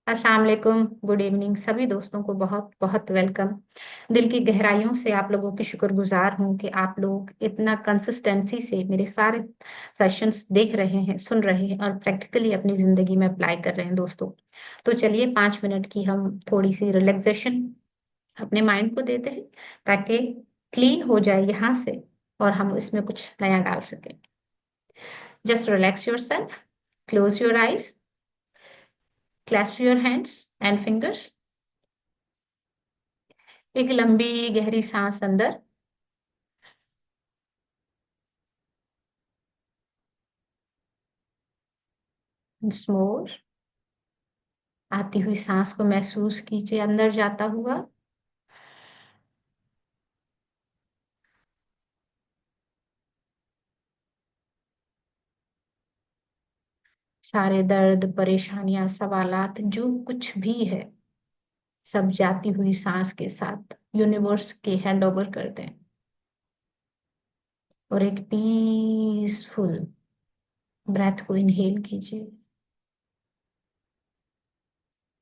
अस्सलाम वालेकुम, good evening सभी दोस्तों को बहुत बहुत वेलकम। दिल की गहराइयों से आप लोगों की शुक्रगुजार हूँ कि आप लोग इतना कंसिस्टेंसी से मेरे सारे सेशंस देख रहे हैं, सुन रहे हैं और प्रैक्टिकली अपनी ज़िंदगी में अप्लाई कर रहे हैं दोस्तों। तो चलिए 5 मिनट की हम थोड़ी-सी रिलैक्सेशन अपने माइंड को देते हैं ताकि क्लीन हो जाए यहाँ से और हम इसमें कुछ नया डाल सकें। Just relax yourself, close your eyes, clasp your hands and fingers. एक लंबी गहरी सांस अंदर, स्मोर आती हुई सांस को महसूस कीजिए अंदर जाता हुआ। सारे दर्द, परेशानियां, सवालात जो कुछ भी है सब जाती हुई सांस के साथ यूनिवर्स के हैंड ओवर कर दें और एक पीसफुल ब्रेथ को इनहेल कीजिए।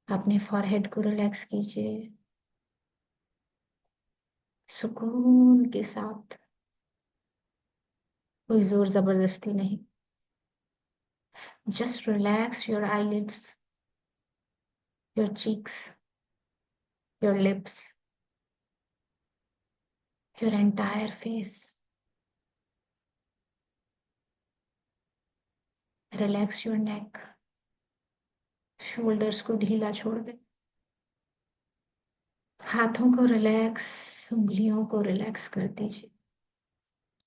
अपने फॉरहेड को रिलैक्स कीजिए सुकून के साथ, कोई जोर जबरदस्ती नहीं। Just relax your eyelids, your cheeks, your lips, your entire face. Relax your neck. Shoulders को ढीला छोड़ दे। हाथों को रिलैक्स, उंगलियों को रिलैक्स कर दीजिए।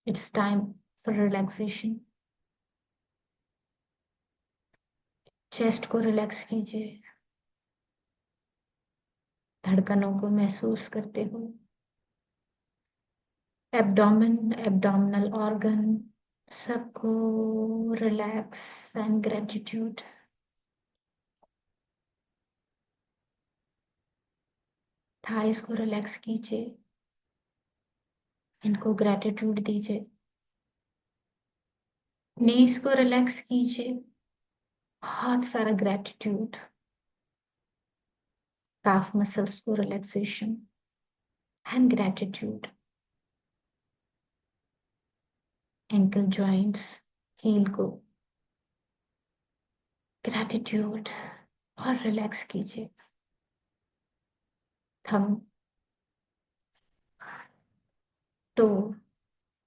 It's time for relaxation. Chest को रिलैक्स कीजिए, धड़कनों को महसूस करते हुए। एब्डोमेन, एब्डोमिनल ऑर्गन सबको रिलैक्स एंड ग्रेटिट्यूड। थाइस को रिलैक्स कीजिए, इनको ग्रेटिट्यूड दीजिए। नीज को रिलैक्स कीजिए, बहुत सारा ग्रेटिट्यूड। calf muscles को relaxation and gratitude, ankle joints, heel को gratitude और रिलैक्स कीजिए। थंब, टो,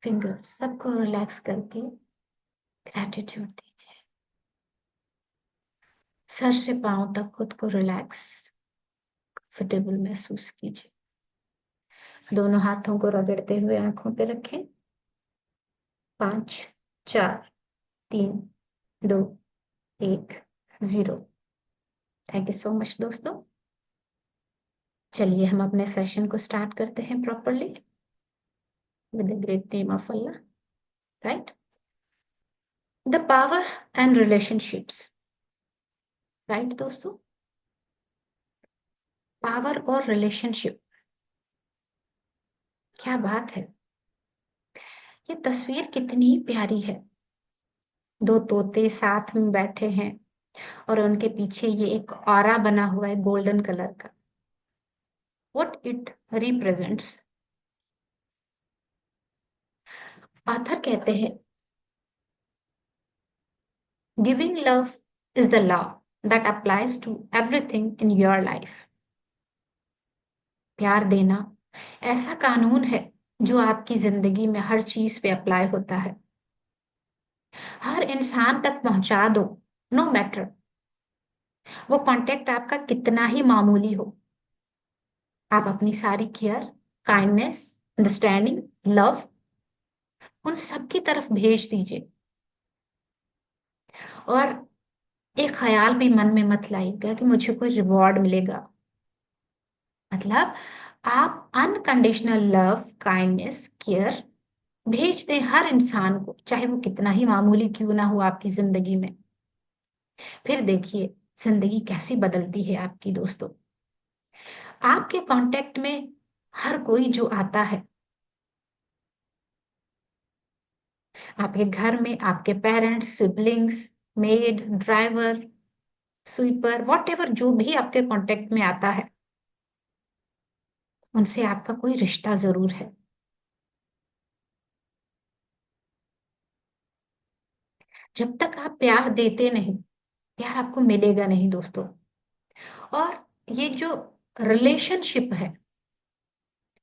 फिंगर सबको रिलैक्स करके ग्रैटिट्यूड दीजिए। सर से पांव तक खुद को रिलैक्स, कंफर्टेबल महसूस कीजिए। दोनों हाथों को रगड़ते हुए आंखों पे रखें। 5, 4, 3, 2, 1, 0। थैंक यू सो मच दोस्तों। चलिए हम अपने सेशन को स्टार्ट करते हैं properly with the great name of Allah, right? The power and relationships, right दोस्तों? पावर और रिलेशनशिप, क्या बात है। ये तस्वीर कितनी प्यारी है। दो तोते साथ में बैठे हैं और उनके पीछे ये एक ऑरा बना हुआ है गोल्डन कलर का। What it represents? ऑथर कहते हैं giving love is the law that applies to everything in your life. प्यार देना ऐसा कानून है जो आपकी जिंदगी में हर चीज पे अप्लाई होता है। हर इंसान तक पहुंचा दो, नो मैटर वो कांटेक्ट आपका कितना ही मामूली हो। आप अपनी सारी केयर, काइंडनेस, अंडरस्टैंडिंग, लव उन सब की तरफ भेज दीजिए और एक ख्याल भी मन में मत लाइएगा कि मुझे कोई रिवॉर्ड मिलेगा। मतलब आप अनकंडीशनल लव, काइंडनेस, केयर भेज दें हर इंसान को, चाहे वो कितना ही मामूली क्यों ना हो आपकी जिंदगी में। फिर देखिए जिंदगी कैसी बदलती है आपकी दोस्तों। आपके कांटेक्ट में हर कोई जो आता है, आपके घर में आपके parents, siblings, made, driver, sweeper, what ever, जो भी आपके कांटेक्ट में आता है, उनसे आपका कोई रिश्ता जरूर है। जब तक आप प्यार देते नहीं, प्यार आपको मिलेगा नहीं दोस्तों। और ये जो रिलेशनशिप है,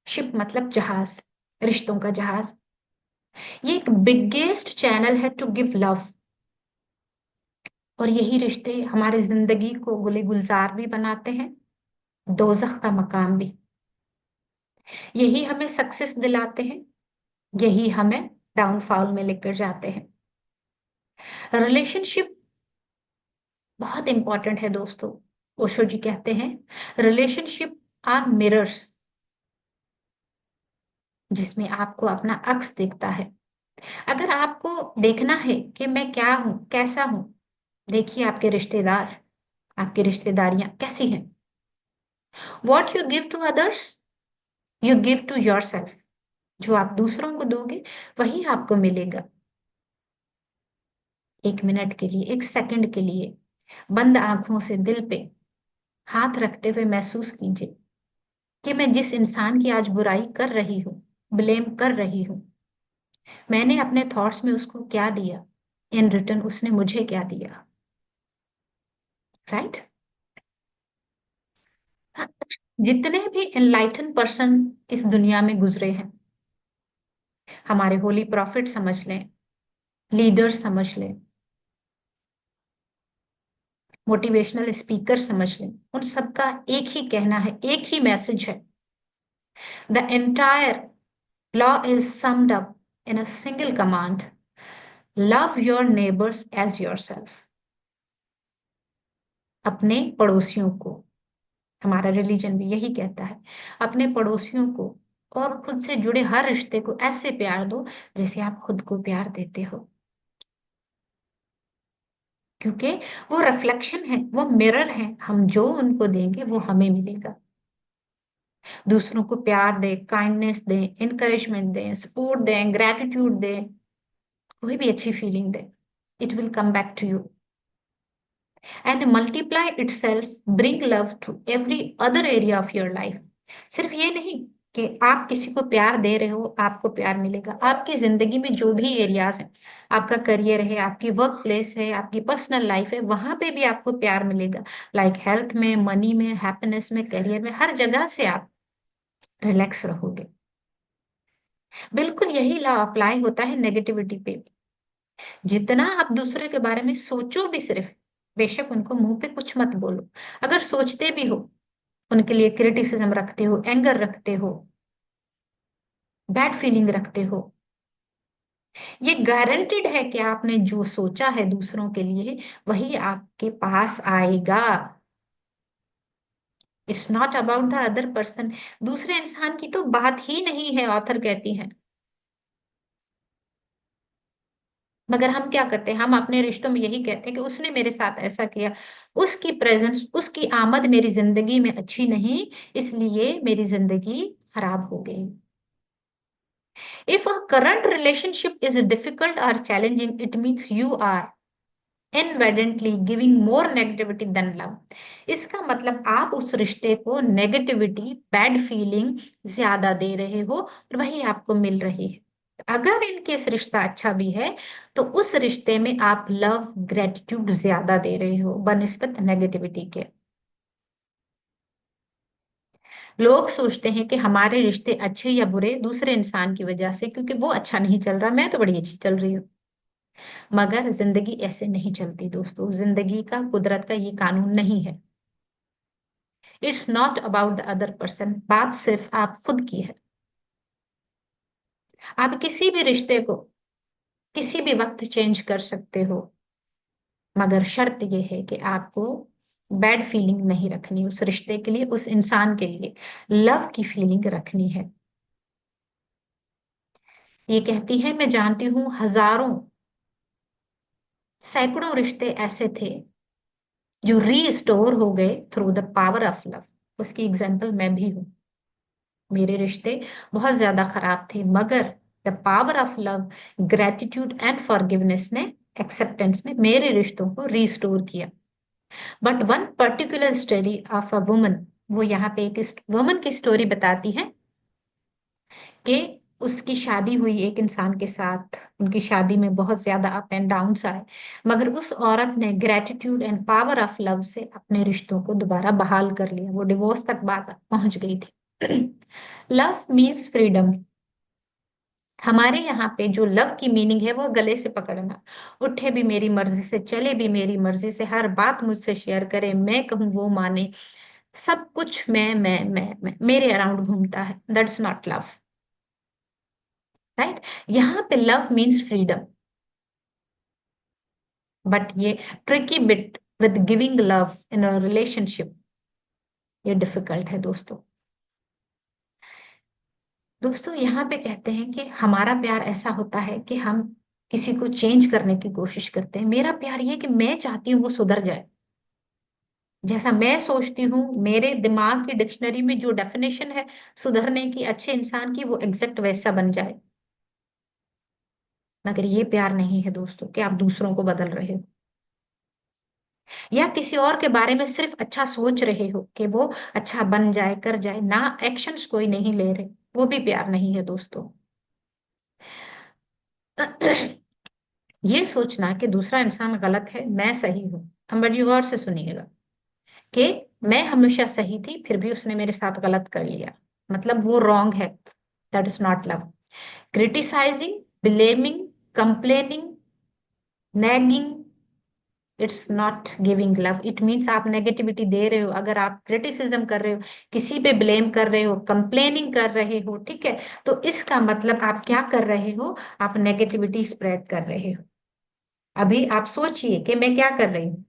शिप मतलब जहाज, रिश्तों का जहाज, ये एक बिगेस्ट चैनल है टू गिव लव। और यही रिश्ते हमारी जिंदगी को गुले गुलजार भी बनाते हैं, दोजख का मकाम भी। यही हमें सक्सेस दिलाते हैं, यही हमें डाउनफॉल में लेकर जाते हैं। रिलेशनशिप बहुत इंपॉर्टेंट है दोस्तों। ओशो जी कहते हैं, रिलेशनशिप आर मिरर्स, जिसमें आपको अपना अक्स दिखता है। अगर आपको देखना है कि मैं क्या हूं, कैसा हूं, देखिए आपके रिश्तेदार, आपकी रिश्तेदारियां कैसी हैं। What you give to others, you give to yourself. जो आप दूसरों को दोगे, वही आपको मिलेगा। 1 मिनट के लिए, 1 सेकंड के लिए बंद आंखों से दिल पे हाथ रखते हुए महसूस कीजिए कि मैं जिस इंसान की आज बुराई कर रही हूँ, ब्लेम कर रही हूँ, मैंने अपने थॉट्स में उसको क्या दिया, इन रिटर्न उसने मुझे क्या दिया। राइट। जितने भी एनलाइटन पर्सन इस दुनिया में गुजरे हैं, हमारे होली प्रॉफिट समझ लें, लीडर्स समझ लें, मोटिवेशनल स्पीकर समझ लें, उन सबका एक ही कहना है, एक ही मैसेज है। The entire law is summed up in a single command, love your neighbours as yourself. अपने पड़ोसियों को, हमारा रिलीजन भी यही कहता है, अपने पड़ोसियों को और खुद से जुड़े हर रिश्ते को ऐसे प्यार दो जैसे आप खुद को प्यार देते हो। क्योंकि वो रिफ्लेक्शन है, वो मिरर है, हम जो उनको देंगे वो हमें मिलेगा। दूसरों को प्यार दे, काइंडनेस दे, इनकरेजमेंट दे, सपोर्ट दें, ग्रेटिट्यूड दे, कोई भी अच्छी फीलिंग दे, it will come back to you and multiply itself, bring love to every other area of your life. सिर्फ ये नहीं कि आप किसी को प्यार दे रहे हो आपको प्यार मिलेगा, आपकी जिंदगी में जो भी एरियाज हैं, आपका करियर है, आपकी वर्क प्लेस है, आपकी पर्सनल लाइफ है, वहां पे भी आपको प्यार मिलेगा। लाइक हेल्थ में, मनी में, हैप्पीनेस में, करियर में, हर जगह से आप रिलैक्स रहोगे। बिल्कुल यही लॉ अप्लाई होता है नेगेटिविटी पे भी। जितना आप दूसरे के बारे में सोचो भी सिर्फ, बेशक उनको मुंह पे कुछ मत बोलो, अगर सोचते भी हो, उनके लिए क्रिटिसिज्म रखते हो, एंगर रखते हो, बैड फीलिंग रखते हो, ये गारंटेड है कि आपने जो सोचा है दूसरों के लिए वही आपके पास आएगा। It's not about the other person. दूसरे इंसान की तो बात ही नहीं है, ऑथर कहती हैं। मगर हम क्या करते हैं, हम अपने रिश्तों में यही कहते हैं कि उसने मेरे साथ ऐसा किया, उसकी प्रेजेंस, उसकी आमद मेरी जिंदगी में अच्छी नहीं, इसलिए मेरी जिंदगी खराब हो गई। If a current relationship is difficult और challenging, it means you are inadvertently giving more negativity than love. इसका मतलब आप उस रिश्ते को नेगेटिविटी, बैड फीलिंग ज्यादा दे रहे हो और वही आपको मिल रही है। अगर इनकेस रिश्ता अच्छा भी है तो उस रिश्ते में आप लव, ग्रेटिट्यूड ज्यादा दे रहे हो बनिस्बत नेगेटिविटी के। लोग सोचते हैं कि हमारे रिश्ते अच्छे या बुरे दूसरे इंसान की वजह से, क्योंकि वो अच्छा नहीं चल रहा, मैं तो बड़ी अच्छी चल रही हूँ। मगर जिंदगी ऐसे नहीं चलती दोस्तों, जिंदगी का, कुदरत का ये कानून नहीं है। It's not about the other person, बात सिर्फ आप खुद की है। आप किसी भी रिश्ते को किसी भी वक्त चेंज कर सकते हो, मगर शर्त यह है कि आपको बैड फीलिंग नहीं रखनी उस रिश्ते के लिए, उस इंसान के लिए लव की फीलिंग रखनी है। ये कहती है, मैं जानती हूँ हजारों, सैकड़ों रिश्ते ऐसे थे जो रीस्टोर हो गए through the power of love. उसकी एग्जाम्पल मैं भी हूँ। मेरे रिश्ते बहुत ज्यादा खराब थे, मगर the power of love, gratitude and forgiveness ने, एक्सेप्टेंस ने मेरे रिश्तों को रीस्टोर किया। But one particular story of a woman, वो यहाँ पे एक वुमन की स्टोरी बताती है कि उसकी शादी हुई एक इंसान के साथ, उनकी शादी में बहुत ज्यादा अप एंड डाउन्स आए, मगर उस औरत ने gratitude and power of love से अपने रिश्तों को दोबारा बहाल कर लिया। वो डिवोर्स तक बात पहुंच गई थी। Love means freedom. हमारे यहाँ पे जो लव की मीनिंग है वो गले से पकड़ना, उठे भी मेरी मर्जी से, चले भी मेरी मर्जी से, हर बात मुझसे शेयर करे, मैं कहूँ वो माने, सब कुछ मैं मेरे अराउंड घूमता है। That's not love, right. यहाँ पे लव मीन्स फ्रीडम, बट ये tricky bit with giving love in a relationship, ये डिफिकल्ट है दोस्तों। दोस्तों यहाँ पे कहते हैं कि हमारा प्यार ऐसा होता है कि हम किसी को चेंज करने की कोशिश करते हैं। मेरा प्यार ये कि मैं चाहती हूँ वो सुधर जाए, जैसा मैं सोचती हूँ, मेरे दिमाग की डिक्शनरी में जो डेफिनेशन है सुधरने की, अच्छे इंसान की, वो एग्जैक्ट वैसा बन जाए। मगर ये प्यार नहीं है दोस्तों कि आप दूसरों को बदल रहे हो या किसी और के बारे में सिर्फ अच्छा सोच रहे हो कि वो अच्छा बन जाए, कर जाए, ना एक्शंस कोई नहीं ले रहे, वो भी प्यार नहीं है दोस्तों। ये सोचना कि दूसरा इंसान गलत है, मैं सही हूं। हम बड़ी गौर से सुनिएगा कि मैं हमेशा सही थी फिर भी उसने मेरे साथ गलत कर लिया, मतलब वो रॉन्ग है। That is not love. Criticising, blaming, complaining, nagging, it's not giving love. It means आप नेगेटिविटी दे रहे हो, अगर आप क्रिटिसिज्म कर रहे हो, किसी पे ब्लेम कर रहे हो, कंप्लेनिंग कर रहे हो, ठीक है, तो इसका मतलब आप क्या कर रहे हो? आप नेगेटिविटी स्प्रेड कर रहे हो। अभी आप सोचिए कि मैं क्या कर रही हूँ,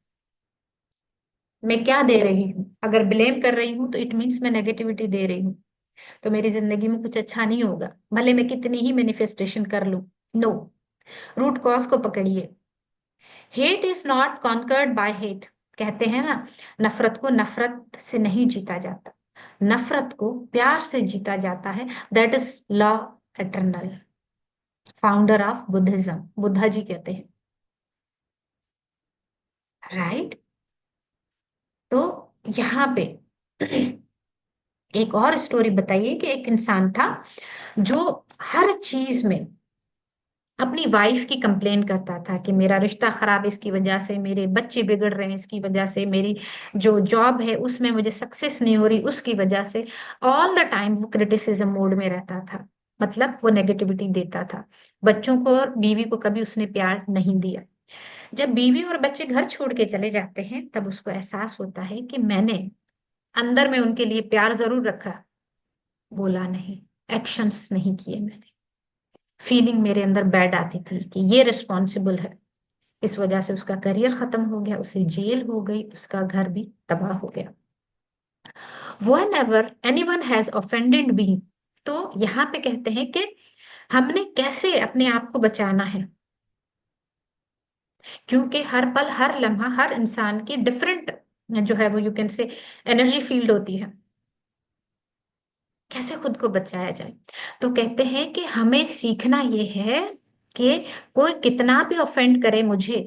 मैं क्या दे रही हूँ। अगर ब्लेम कर रही हूँ तो इट मीन्स मैं नेगेटिविटी दे रही हूँ, तो मेरी जिंदगी में कुछ अच्छा नहीं होगा, भले मैं कितनी ही मैनिफेस्टेशन कर लूं। नो, रूट कॉज को पकड़िए। Hate is not conquered by hate. कहते हैं ना, नफरत को नफरत से नहीं जीता जाता, नफरत को प्यार से जीता जाता है। That is law eternal, founder of Buddhism, Buddha ji कहते हैं, राइट। तो यहाँ पे एक और स्टोरी बताइए कि एक इंसान था जो हर चीज में अपनी वाइफ की कंप्लेन करता था कि मेरा रिश्ता खराब इसकी वजह से, मेरे बच्चे बिगड़ रहे हैं इसकी वजह से, मेरी जो जॉब है उसमें मुझे सक्सेस नहीं हो रही उसकी वजह से। ऑल द टाइम वो क्रिटिसिज्म मोड में रहता था, मतलब वो नेगेटिविटी देता था। बच्चों को और बीवी को कभी उसने प्यार नहीं दिया। जब बीवी और बच्चे घर छोड़ के चले जाते हैं तब उसको एहसास होता है कि मैंने अंदर में उनके लिए प्यार जरूर रखा, बोला नहीं, एक्शंस नहीं किए मैंने। फीलिंग मेरे अंदर बैड आती थी कि ये रिस्पॉन्सिबल है, इस वजह से उसका करियर खत्म हो गया, उसे जेल हो गई, उसका घर भी तबाह हो गया। Whenever anyone has offended me, तो यहाँ पे कहते हैं कि हमने कैसे अपने आप को बचाना है, क्योंकि हर पल, हर लम्हा, हर इंसान की डिफरेंट जो है वो you can say energy field होती है। कैसे खुद को बचाया जाए? तो कहते हैं कि हमें सीखना ये है कि कोई कितना भी ऑफेंड करे मुझे,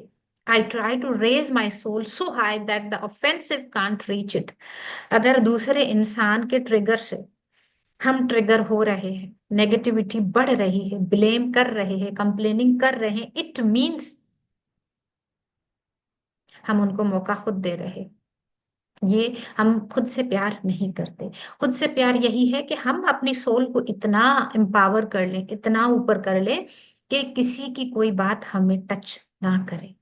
I try to raise my soul so high that the offensive can't reach it. अगर दूसरे इंसान के ट्रिगर से हम ट्रिगर हो रहे हैं, नेगेटिविटी बढ़ रही है, ब्लेम कर रहे हैं, कंप्लेनिंग कर रहे हैं, इट मीन्स हम उनको मौका खुद दे रहे हैं। ये हम खुद से प्यार नहीं करते। खुद से प्यार यही है कि हम अपनी सोल को इतना एम्पावर कर लें, इतना ऊपर कर लें कि किसी की कोई बात हमें टच ना करे।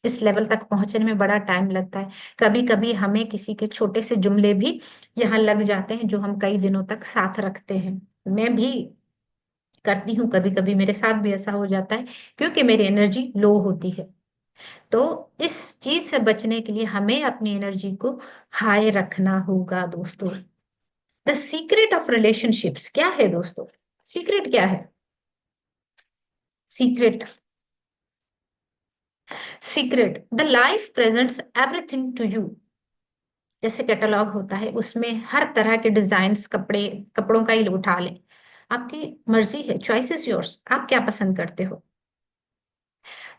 इस लेवल तक पहुंचने में बड़ा टाइम लगता है। कभी कभी हमें किसी के छोटे से जुमले भी यहाँ लग जाते हैं जो हम कई दिनों तक साथ रखते हैं। मैं भी करती हूँ, कभी कभी मेरे साथ भी ऐसा हो जाता है क्योंकि मेरी एनर्जी लो होती है। तो इस चीज से बचने के लिए हमें अपनी एनर्जी को हाई रखना होगा दोस्तों। द सीक्रेट ऑफ रिलेशनशिप्स क्या है दोस्तों? सीक्रेट क्या है? Secret, secret, the life presents everything to you. जैसे कैटलॉग होता है, उसमें हर तरह के डिजाइन्स, कपड़े, कपड़ों का ही उठा ले, आपकी मर्जी है, चॉइस इज योर्स, आप क्या पसंद करते हो।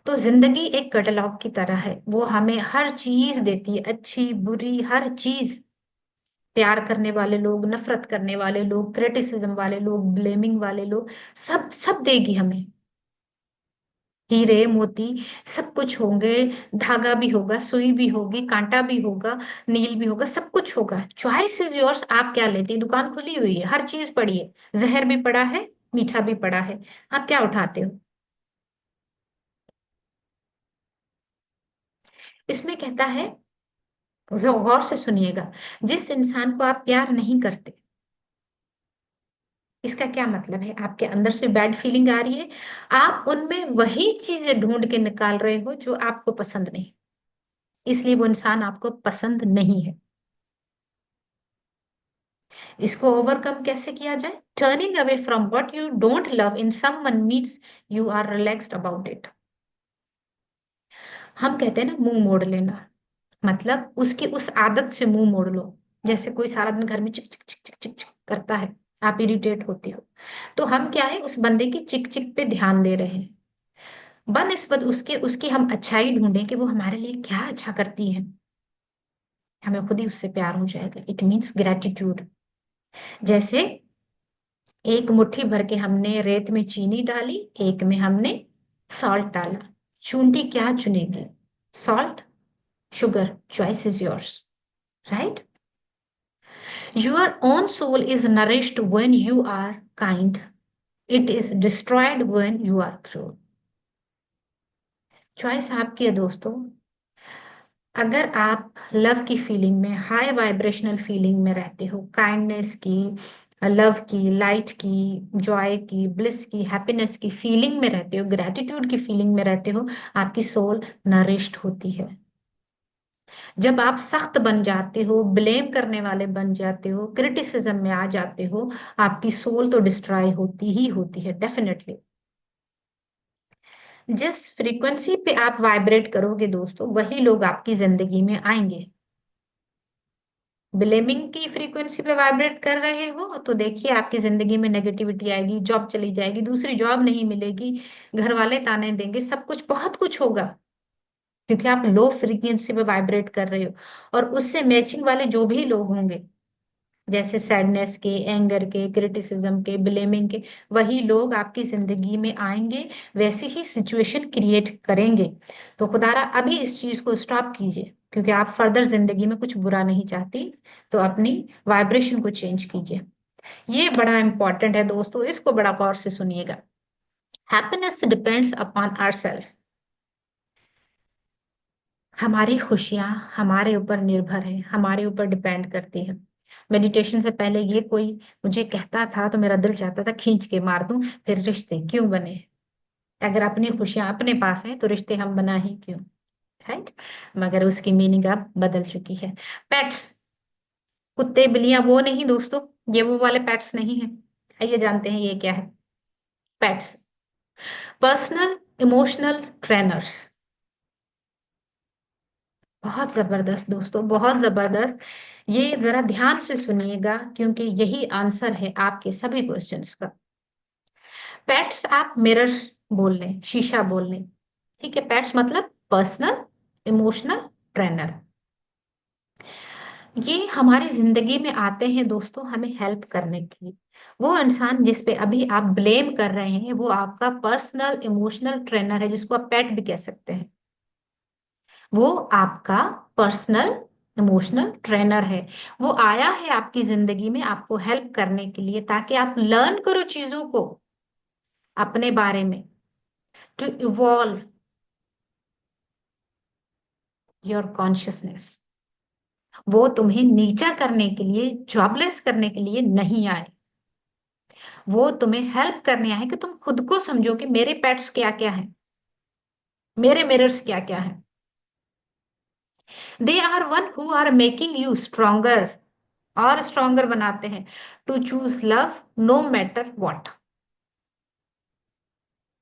तो जिंदगी एक कैटलॉग की तरह है, वो हमें हर चीज देती है, अच्छी बुरी हर चीज। प्यार करने वाले लोग, नफरत करने वाले लोग, क्रिटिसिज्म वाले लोग, ब्लेमिंग वाले लोग, सब सब देगी हमें। हीरे मोती सब कुछ होंगे, धागा भी होगा, सुई भी होगी, कांटा भी होगा, नील भी होगा, सब कुछ होगा। चॉइस इज योर्स, आप क्या लेते हैं। दुकान खुली हुई है, हर चीज पड़ी है, जहर भी पड़ा है, मीठा भी पड़ा है, आप क्या उठाते हो। इसमें कहता है, जो गौर से सुनिएगा, जिस इंसान को आप प्यार नहीं करते, इसका क्या मतलब है, आपके अंदर से बैड फीलिंग आ रही है, आप उनमें वही चीजें ढूंढ के निकाल रहे हो जो आपको पसंद नहीं, इसलिए वो इंसान आपको पसंद नहीं है। इसको ओवरकम कैसे किया जाए। Turning away from what you don't love in someone means you are relaxed about it. हम कहते हैं ना मुंह मोड़ लेना, मतलब उसकी उस आदत से मुंह मोड़ लो। जैसे कोई सारा दिन घर में चिक चिक चिक चिक चिक चिक करता है, आप इरिटेट होते हो, तो हम क्या है, उस बंदे की चिक चिक पे ध्यान दे रहे हैं। बनस्पत उसके उसकी हम अच्छाई ढूंढें कि वो हमारे लिए क्या अच्छा करती है, हमें खुद ही उससे प्यार हो जाएगा। It means gratitude. जैसे एक मुट्ठी भर के हमने रेत में चीनी डाली, एक में हमने सॉल्ट डाला, चूंटी क्या चुनेगी, salt, sugar, choice is yours, right. Your own soul is nourished when you are kind, it is destroyed when you are cruel. Choice आपकी है दोस्तों। अगर आप लव की फीलिंग में, हाई वाइब्रेशनल फीलिंग में रहते हो, काइंडनेस की, लव की, लाइट की, जॉय की, ब्लिस की, हैप्पीनेस की फीलिंग में रहते हो, ग्रेटिट्यूड की फीलिंग में रहते हो, आपकी सोल नरिश्ड होती है। जब आप सख्त बन जाते हो, ब्लेम करने वाले बन जाते हो, क्रिटिसिज्म में आ जाते हो, आपकी सोल तो डिस्ट्रॉय होती ही होती है डेफिनेटली। जिस फ्रीक्वेंसी पे आप वाइब्रेट करोगे दोस्तों, वही लोग आपकी जिंदगी में आएंगे। ब्लेमिंग की फ्रीक्वेंसी पे वाइब्रेट कर रहे हो तो देखिए आपकी जिंदगी में नेगेटिविटी आएगी, जॉब चली जाएगी, दूसरी जॉब नहीं मिलेगी, घर वाले ताने देंगे, सब कुछ बहुत कुछ होगा, क्योंकि आप लो फ्रीक्वेंसी पे वाइब्रेट कर रहे हो। और उससे मैचिंग वाले जो भी लोग होंगे, जैसे सैडनेस के, एंगर के, क्रिटिसिज्म के, ब्लेमिंग के, वही लोग आपकी जिंदगी में आएंगे, वैसी ही सिचुएशन क्रिएट करेंगे। तो खुदारा अभी इस चीज को स्टॉप कीजिए, क्योंकि आप फर्दर जिंदगी में कुछ बुरा नहीं चाहती, तो अपनी वाइब्रेशन को चेंज कीजिए। ये बड़ा इंपॉर्टेंट है दोस्तों, इसको बड़ा गौर से सुनिएगा। Happiness depends upon our self. हमारी खुशियां हमारे ऊपर निर्भर है, हमारे ऊपर डिपेंड करती है। मेडिटेशन से पहले ये कोई मुझे कहता था तो मेरा दिल चाहता था खींच के मार दूं, फिर रिश्ते क्यों बने। अगर अपनी खुशियां अपने पास है तो रिश्ते हम बना ही क्यों, राइट। मगर उसकी मीनिंग अब बदल चुकी है। पेट्स, कुत्ते बिल्लियां वो नहीं दोस्तों, ये वो वाले पेट्स नहीं है। आइए जानते हैं ये क्या है। Pets, personal emotional trainers. बहुत जबरदस्त दोस्तों, बहुत जबरदस्त। ये जरा ध्यान से सुनिएगा, क्योंकि यही आंसर है आपके सभी क्वेश्चंस का। पेट्स आप मिरर बोल लें, शीशा बोल लें, ठीक है। पेट्स मतलब पर्सनल इमोशनल ट्रेनर। ये हमारी जिंदगी में आते हैं दोस्तों हमें हेल्प करने के लिए। वो इंसान जिस पे अभी आप ब्लेम कर रहे हैं, वो आपका पर्सनल इमोशनल ट्रेनर है, जिसको आप पेट भी कह सकते हैं। वो आपका पर्सनल इमोशनल ट्रेनर है। वो आया है आपकी जिंदगी में आपको हेल्प करने के लिए, ताकि आप लर्न करो चीजों को अपने बारे में, टू इवॉल्व योर कॉन्शियसनेस। वो तुम्हें नीचा करने के लिए, जॉबलेस करने के लिए नहीं आए। वो तुम्हें हेल्प करने आए कि तुम खुद को समझो कि मेरे पेट्स क्या क्या हैं, मेरे मिरर्स क्या क्या हैं। They are one who are making you stronger, और स्ट्रोंगर बनाते हैं, to choose love no matter what.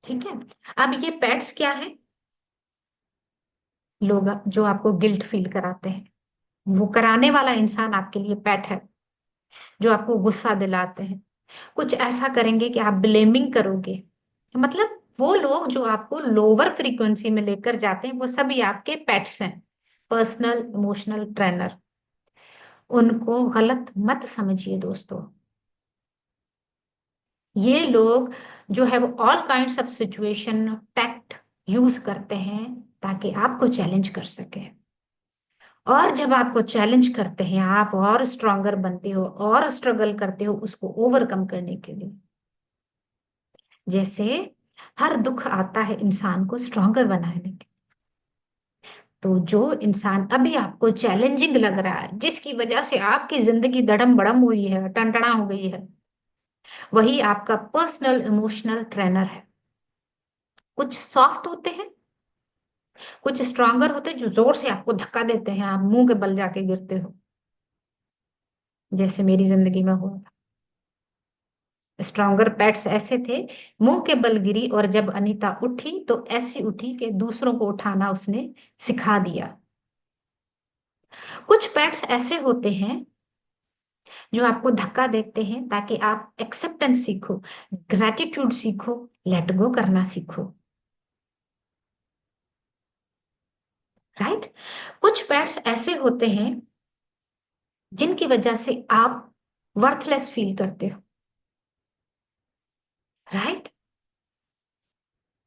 ठीक है। अब ये पेट्स क्या है, लोग जो आपको गिल्ट फील कराते हैं, वो कराने वाला इंसान आपके लिए पेट है। जो आपको गुस्सा दिलाते हैं, कुछ ऐसा करेंगे कि आप ब्लेमिंग करोगे, मतलब वो लोग जो आपको लोअर फ्रीक्वेंसी में लेकर जाते हैं वो सभी आपके पेट्स हैं, पर्सनल इमोशनल ट्रेनर। उनको गलत मत समझिए दोस्तों। ये लोग जो है वो all kinds of situation tact use करते हैं ताकि आपको चैलेंज कर सके। और जब आपको चैलेंज करते हैं आप और स्ट्रांगर बनते हो और स्ट्रगल करते हो उसको ओवरकम करने के लिए। जैसे हर दुख आता है इंसान को स्ट्रांगर बनाने के। तो जो इंसान अभी आपको चैलेंजिंग लग रहा है, जिसकी वजह से आपकी जिंदगी धड़म बड़म हुई है, टनटना हो गई है, वही आपका पर्सनल इमोशनल ट्रेनर है। कुछ सॉफ्ट होते हैं, कुछ स्ट्रांगर होते हैं जो जोर से आपको धक्का देते हैं, आप मुंह के बल जाके गिरते हो, जैसे मेरी जिंदगी में हुआ था। स्ट्रांगर पेट्स ऐसे थे, मुंह के बल गिरी और जब अनीता उठी तो ऐसी उठी कि दूसरों को उठाना उसने सिखा दिया। कुछ पेट्स ऐसे होते हैं जो आपको धक्का देते हैं ताकि आप एक्सेप्टेंस सीखो, ग्रेटिट्यूड सीखो, लेट गो करना सीखो। राइट। कुछ पेट्स ऐसे होते हैं जिनकी वजह से आप वर्थलेस फील करते हो। राइट।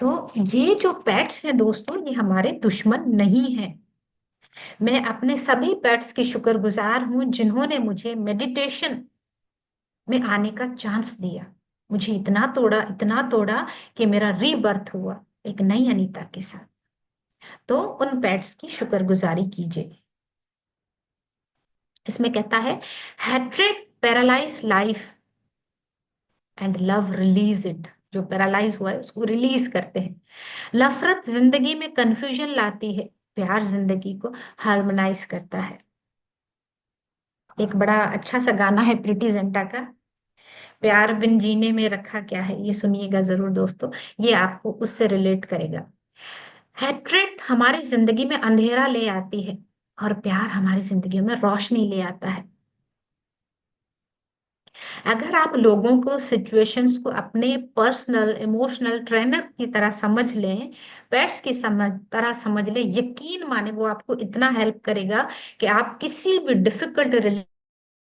तो ये जो पेट्स हैं दोस्तों, ये हमारे दुश्मन नहीं हैं। मैं अपने सभी पेट्स की शुक्रगुजार हूं जिन्होंने मुझे मेडिटेशन में आने का चांस दिया। मुझे इतना तोड़ा कि मेरा रीबर्थ हुआ एक नई अनीता के साथ। तो उन पेट्स की शुक्रगुजारी कीजिए। इसमें कहता है, hatred paralyse life and love release it. जो पैरालाइज हुआ है उसको रिलीज करते हैं। नफरत जिंदगी में कंफ्यूजन लाती है, प्यार जिंदगी को हार्मोनाइज करता है। एक बड़ा अच्छा सा गाना है प्रीति जिंटा का, प्यार बिन जीने में रखा क्या है, ये सुनिएगा जरूर दोस्तों। ये आपको उससे रिलेट करेगा। हैट्रेड हमारी जिंदगी में अंधेरा ले आती है और प्यार हमारी जिंदगी में रोशनी ले आता है। अगर आप लोगों को सिचुएशंस को अपने पर्सनल इमोशनल ट्रेनर की तरह समझ लें, पेट्स की तरह समझ लें, यकीन माने वो आपको इतना हेल्प करेगा कि आप किसी भी डिफिकल्ट